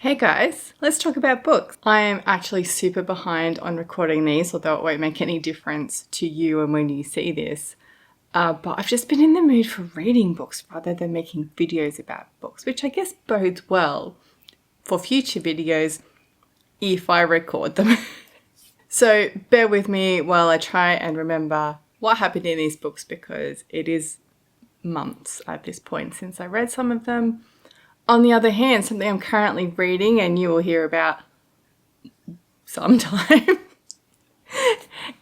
Hey guys, let's talk about books. I am actually super behind on recording these, although it won't make any difference to you and when you see this. But I've just been in the mood for reading books rather than making videos about books, which I guess bodes well for future videos if I record them. So bear with me while I try and remember what happened in these books, because it is months at this point since I read some of them. On the other hand, something I'm currently reading and you will hear about sometime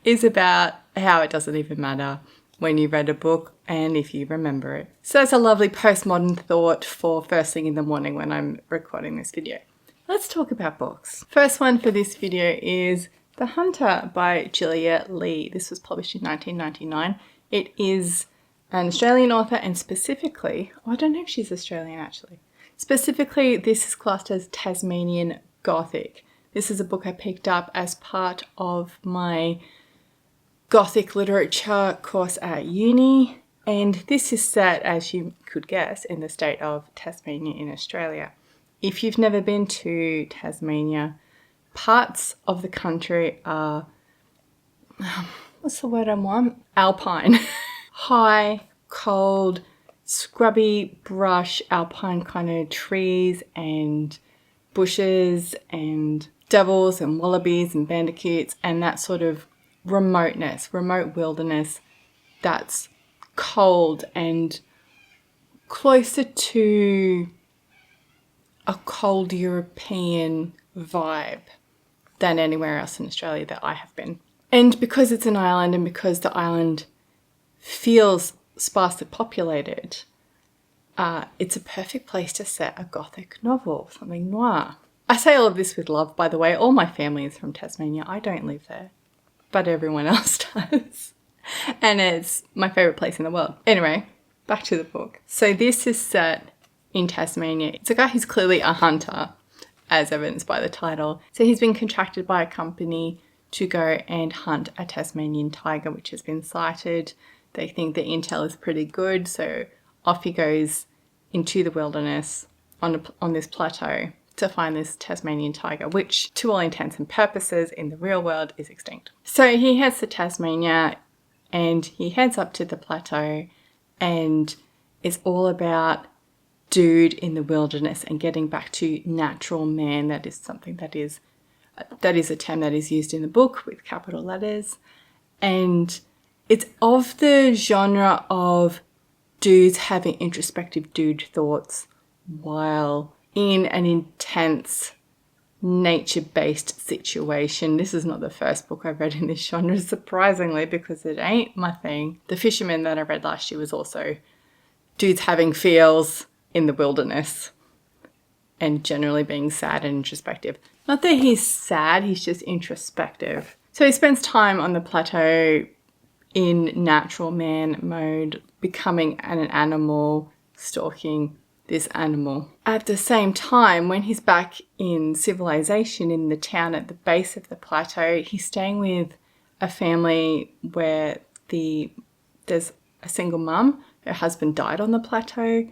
is about how it doesn't even matter when you read a book and if you remember it. So that's a lovely postmodern thought for first thing in the morning when I'm recording this video. Let's talk about books. First one for this video is The Hunter by Leigh. This was published in 1999. It is an Australian author, and specifically, I don't know if she's Australian actually. Specifically, this is classed as Tasmanian Gothic. This is a book I picked up as part of my Gothic literature course at uni, and this is set, as you could guess, in the state of Tasmania in Australia. If you've never been to Tasmania, parts of the country are, what's the word I want? Alpine. High, cold, scrubby brush, alpine kind of trees and bushes and devils and wallabies and bandicoots and that sort of remote wilderness that's cold and closer to a cold European vibe than anywhere else in Australia that I have been. And because it's an island and because the island feels sparsely populated, it's a perfect place to set a Gothic novel, something noir. I say all of this with love, by the way. All my family is from Tasmania. I don't live there, but everyone else does. And it's my favourite place in the world. Anyway, back to the book. So this is set in Tasmania. It's a guy who's clearly a hunter, as evidenced by the title. So he's been contracted by a company to go and hunt a Tasmanian tiger, which has been sighted. They think the intel is pretty good, so off he goes into the wilderness on this plateau to find this Tasmanian tiger, which to all intents and purposes in the real world is extinct. So he heads to Tasmania and he heads up to the plateau, and it's all about dude in the wilderness and getting back to natural man. That is something that is a term that is used in the book with capital letters, and it's of the genre of dudes having introspective dude thoughts while in an intense nature-based situation. This is not the first book I've read in this genre, surprisingly, because it ain't my thing. The Fisherman that I read last year was also dudes having feels in the wilderness and generally being sad and introspective. Not that he's sad, he's just introspective. So he spends time on the plateau in natural man mode, becoming an animal, stalking this animal. At the same time, when he's back in civilization in the town at the base of the plateau, he's staying with a family where there's a single mum. Her husband died on the plateau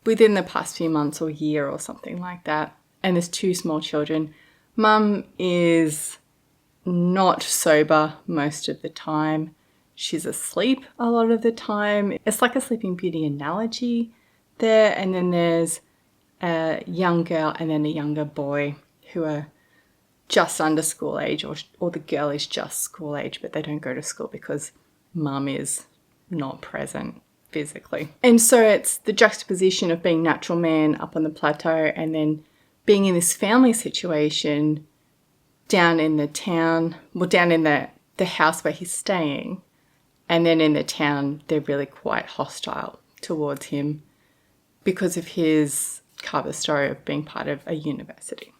within the past few months or year or something like that. And there's two small children. Mum is not sober most of the time. She's asleep a lot of the time. It's like a Sleeping Beauty analogy there. And then there's a young girl and then a younger boy who are just under school age, or the girl is just school age, but they don't go to school because mum is not present physically. And so it's the juxtaposition of being natural man up on the plateau and then being in this family situation down in the town, well, down in the house where he's staying. And then in the town, they're really quite hostile towards him because of his cover story of being part of a university.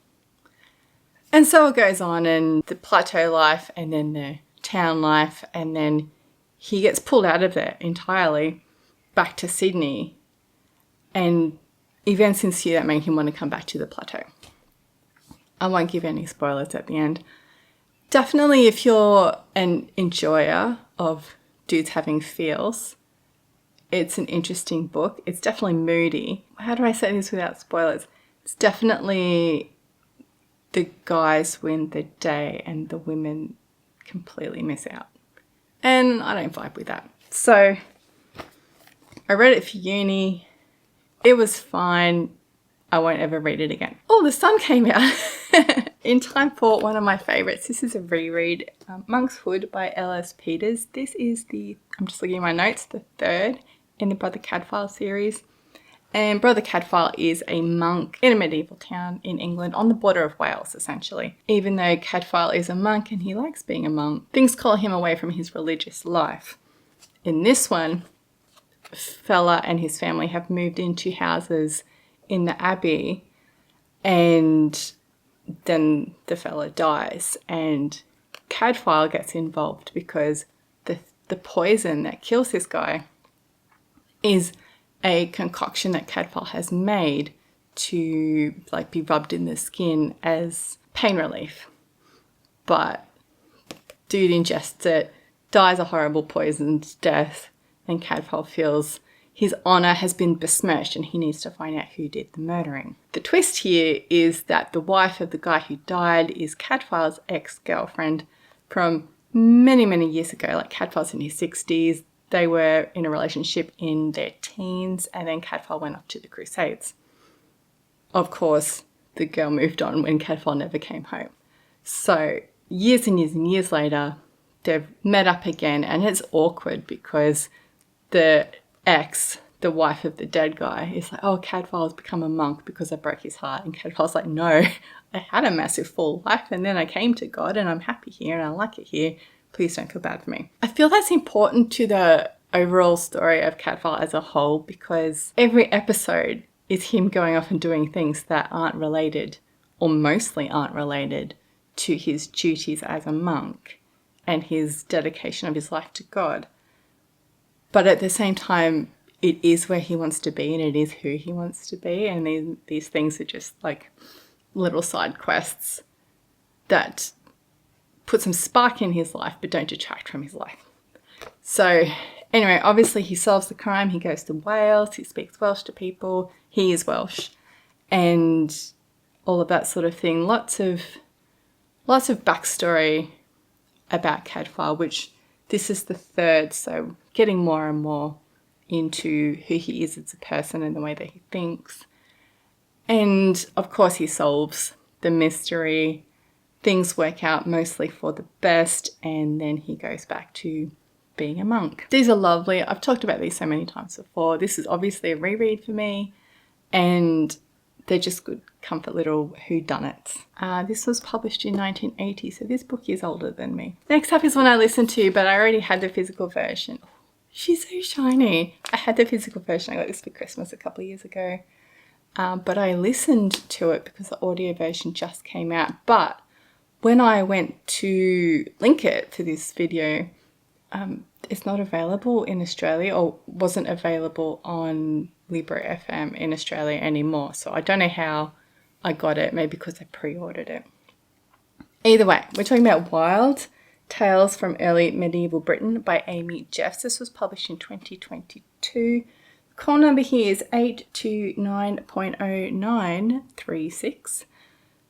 And so it goes on, and the plateau life and then the town life, and then he gets pulled out of there entirely back to Sydney, and events ensue that make him want to come back to the plateau. I won't give any spoilers at the end. Definitely if you're an enjoyer of dudes having feels, it's an interesting book. It's definitely moody. How do I say this without spoilers? It's definitely the guys win the day and the women completely miss out. And I don't vibe with that. So I read it for uni. It was fine. I won't ever read it again. Oh, The Sun came out in time for one of my favorites. This is a reread, Monk's Hood by Ellis. This is I'm just looking at my notes, the third in the Brother Cadfael series. And Brother Cadfael is a monk in a medieval town in England on the border of Wales, essentially. Even though Cadfael is a monk and he likes being a monk, things call him away from his religious life. In this one, fella and his family have moved into houses in the abbey, and then the fella dies, and Cadfael gets involved because the poison that kills this guy is a concoction that Cadfael has made to like be rubbed in the skin as pain relief. But dude ingests it, dies a horrible poisoned death, and Cadfael feels his honour has been besmirched and he needs to find out who did the murdering. The twist here is that the wife of the guy who died is Cadfael's ex-girlfriend from many, many years ago. Like, Cadfael's in his 60s. They were in a relationship in their teens, and then Cadfael went off to the Crusades. Of course, the girl moved on when Cadfael never came home. So years and years and years later, they've met up again, and it's awkward because the ex, the wife of the dead guy, is like, oh, Cadfael's become a monk because I broke his heart. And Cadfael's like, no, I had a massive full life and then I came to God and I'm happy here and I like it here. Please don't feel bad for me. I feel that's important to the overall story of Cadfael as a whole, because every episode is him going off and doing things that aren't related, or mostly aren't related, to his duties as a monk and his dedication of his life to God. But at the same time, it is where he wants to be and it is who he wants to be. And these things are just like little side quests that put some spark in his life but don't detract from his life. So anyway, obviously he solves the crime. He goes to Wales. He speaks Welsh to people. He is Welsh. And all of that sort of thing. Lots of backstory about Cadfael, which this is the third, so getting more and more into who he is as a person and the way that he thinks. And of course he solves the mystery. Things work out mostly for the best, and then he goes back to being a monk. These are lovely. I've talked about these so many times before. This is obviously a reread for me, and they're just good comfort little whodunits. This was published in 1980, so this book is older than me. Next up is one I listened to, but I already had the physical version. Oh, she's so shiny. I had the physical version. I got this for Christmas a couple of years ago. But I listened to it because the audio version just came out. But when I went to link it to this video, it's not available in Australia, or wasn't available on Libra FM in Australia anymore. So I don't know how I got it, maybe because I pre-ordered it. Either way, we're talking about Wild Tales from Early Medieval Britain by Amy Jeffs. This was published in 2022. Call number here is 829.0936,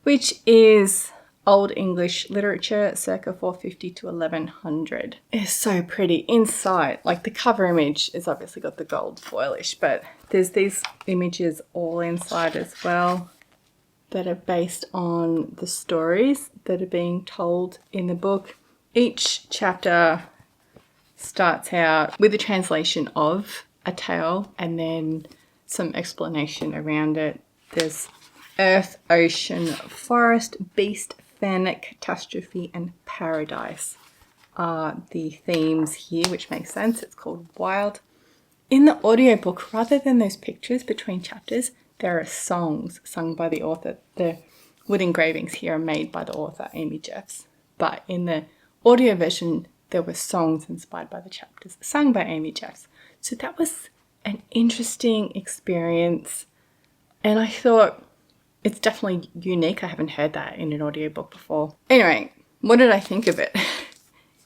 which is Old English literature circa 450 to 1100. It's so pretty inside. Like, the cover image is obviously got the gold foilish, but there's these images all inside as well that are based on the stories that are being told in the book. Each chapter starts out with a translation of a tale and then some explanation around it. There's earth, ocean, forest, beast, fen, catastrophe, and paradise are the themes here, which makes sense. It's called Wild. In the audiobook, rather than those pictures between chapters, there are songs sung by the author. The wood engravings here are made by the author, Amy Jeffs. But in the audio version, there were songs inspired by the chapters, sung by Amy Jeffs. So that was an interesting experience. And I thought, it's definitely unique. I haven't heard that in an audiobook before. Anyway, what did I think of it?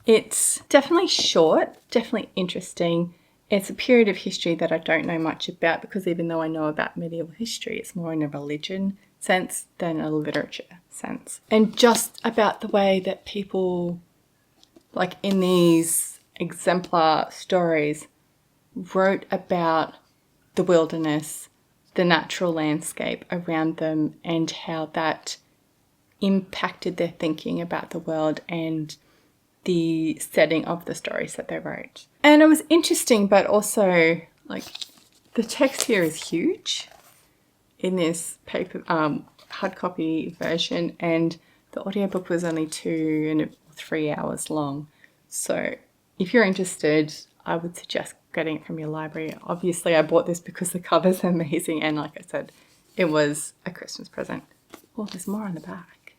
It's definitely short, definitely interesting. It's a period of history that I don't know much about, because even though I know about medieval history, it's more in a religion sense than a literature sense. And just about the way that people, like in these exemplar stories, wrote about the wilderness, the natural landscape around them, and how that impacted their thinking about the world and the setting of the stories that they wrote. And it was interesting, but also, like, the text here is huge in this paper hard copy version, and the audiobook was only 2 and 3 hours long. So if you're interested, I would suggest getting it from your library. Obviously, I bought this because the cover's amazing, and like I said, it was a Christmas present. Oh, there's more on the back.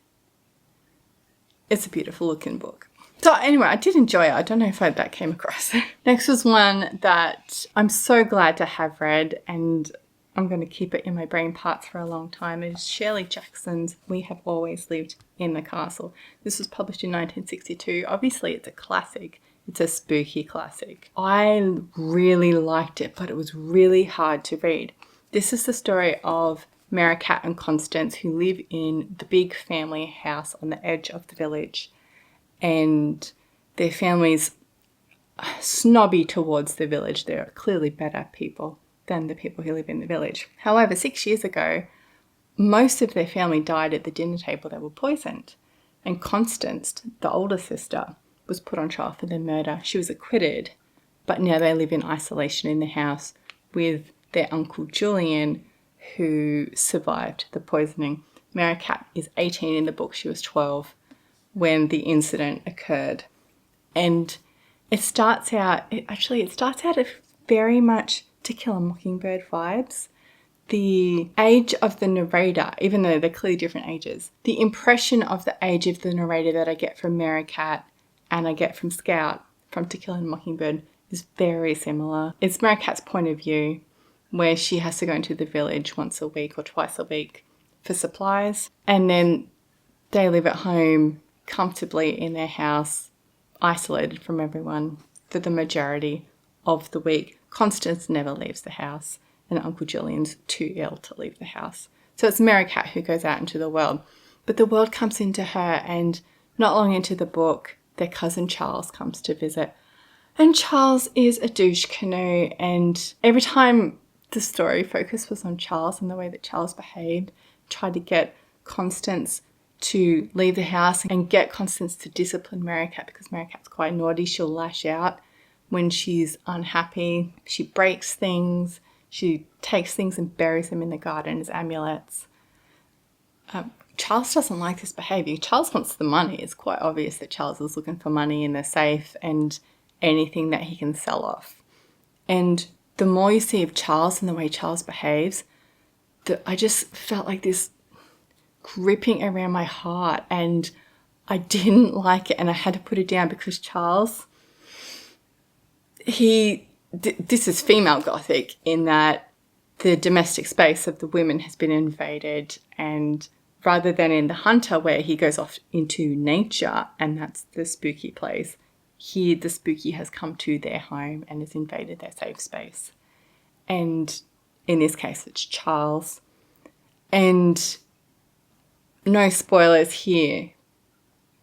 It's a beautiful looking book. So anyway, I did enjoy it. I don't know if that came across. Next was one that I'm so glad to have read, and I'm going to keep it in my brain parts for a long time. It's Shirley Jackson's We Have Always Lived in the Castle. This was published in 1962. Obviously, it's a classic. It's a spooky classic. I really liked it, but it was really hard to read. This is the story of Maricat and Constance, who live in the big family house on the edge of the village, and their family's snobby towards the village. They're clearly better people than the people who live in the village. However, 6 years ago, most of their family died at the dinner table. They were poisoned. And Constance, the older sister, was put on trial for their murder. She was acquitted, but now they live in isolation in the house with their uncle Julian, who survived the poisoning. Maricat is 18 in the book. She was 12 when the incident occurred. And it starts out as very much To Kill a Mockingbird vibes. The age of the narrator, even though they're clearly different ages, the impression of the age of the narrator that I get from Maricat and I get from Scout from To Kill a Mockingbird is very similar. It's Maricat's point of view, where she has to go into the village once a week or twice a week for supplies, and then they live at home comfortably in their house, isolated from everyone for the majority of the week. Constance never leaves the house, and Uncle Julian's too ill to leave the house. So it's Maricat who goes out into the world. But the world comes into her, and not long into the book, their cousin Charles comes to visit. And Charles is a douche canoe, and every time the story focus was on Charles and the way that Charles behaved, tried to get Constance to leave the house and get Constance to discipline Maricat, because Maricat's quite naughty. She'll lash out when she's unhappy. She breaks things. She takes things and buries them in the garden as amulets. Charles doesn't like this behaviour. Charles wants the money. It's quite obvious that Charles is looking for money in the safe and anything that he can sell off. And the more you see of Charles and the way Charles behaves, I just felt like this gripping around my heart, and I didn't like it, and I had to put it down because Charles, this is female Gothic in that the domestic space of the women has been invaded, and rather than in The Hunter where he goes off into nature and that's the spooky place, here the spooky has come to their home and has invaded their safe space. And in this case it's Charles. And no spoilers here,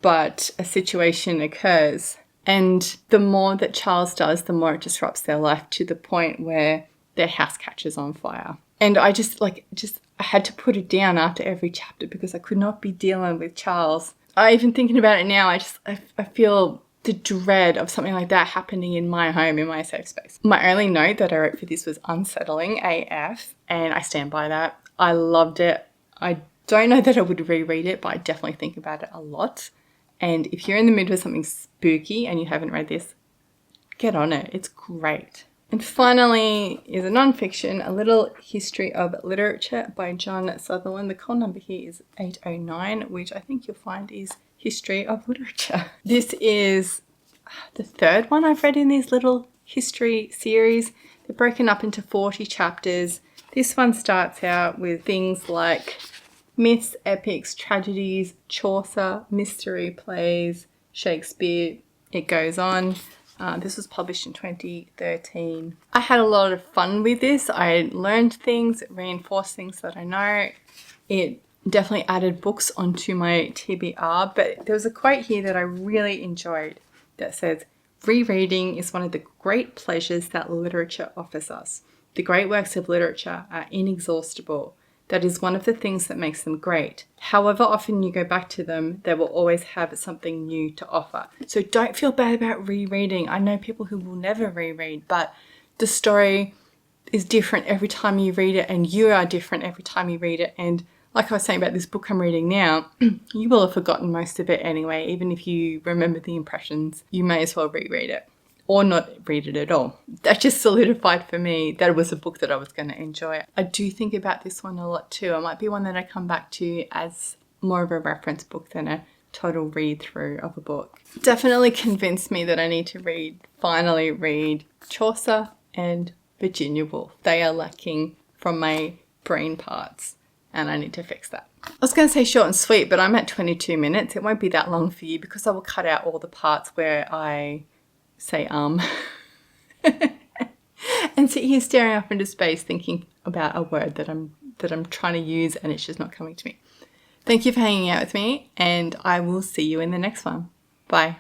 but a situation occurs, and the more that Charles does, the more it disrupts their life, to the point where their house catches on fire. And I I had to put it down after every chapter because I could not be dealing with Charles. Even thinking about it now, I feel the dread of something like that happening in my home, in my safe space. My only note that I wrote for this was unsettling AF, and I stand by that. I loved it. I don't know that I would reread it, but I definitely think about it a lot. And if you're in the mood for something spooky and you haven't read this, get on it. It's great. And finally is a non-fiction, A Little History of Literature by John Sutherland. The call number here is 809, which I think you'll find is History of Literature. This is the third one I've read in these little history series. They're broken up into 40 chapters. This one starts out with things like myths, epics, tragedies, Chaucer, mystery plays, Shakespeare. It goes on. This was published in 2013. I had a lot of fun with this. I learned things, it reinforced things that I know. It definitely added books onto my TBR, but there was a quote here that I really enjoyed that says, "Rereading is one of the great pleasures that literature offers us. The great works of literature are inexhaustible. That is one of the things that makes them great. However often you go back to them, they will always have something new to offer." So don't feel bad about rereading. I know people who will never reread, but the story is different every time you read it, and you are different every time you read it. And like I was saying about this book I'm reading now, you will have forgotten most of it anyway. Even if you remember the impressions, you may as well reread it or not read it at all. That just solidified for me that it was a book that I was going to enjoy. I do think about this one a lot too. It might be one that I come back to as more of a reference book than a total read through of a book. Definitely convinced me that I need to finally read Chaucer and Virginia Woolf. They are lacking from my brain parts, and I need to fix that. I was going to say short and sweet, but I'm at 22 minutes. It won't be that long for you because I will cut out all the parts where I say and sit here staring up into space thinking about a word that I'm trying to use and it's just not coming to me. Thank you for hanging out with me, and I will see you in the next one. Bye.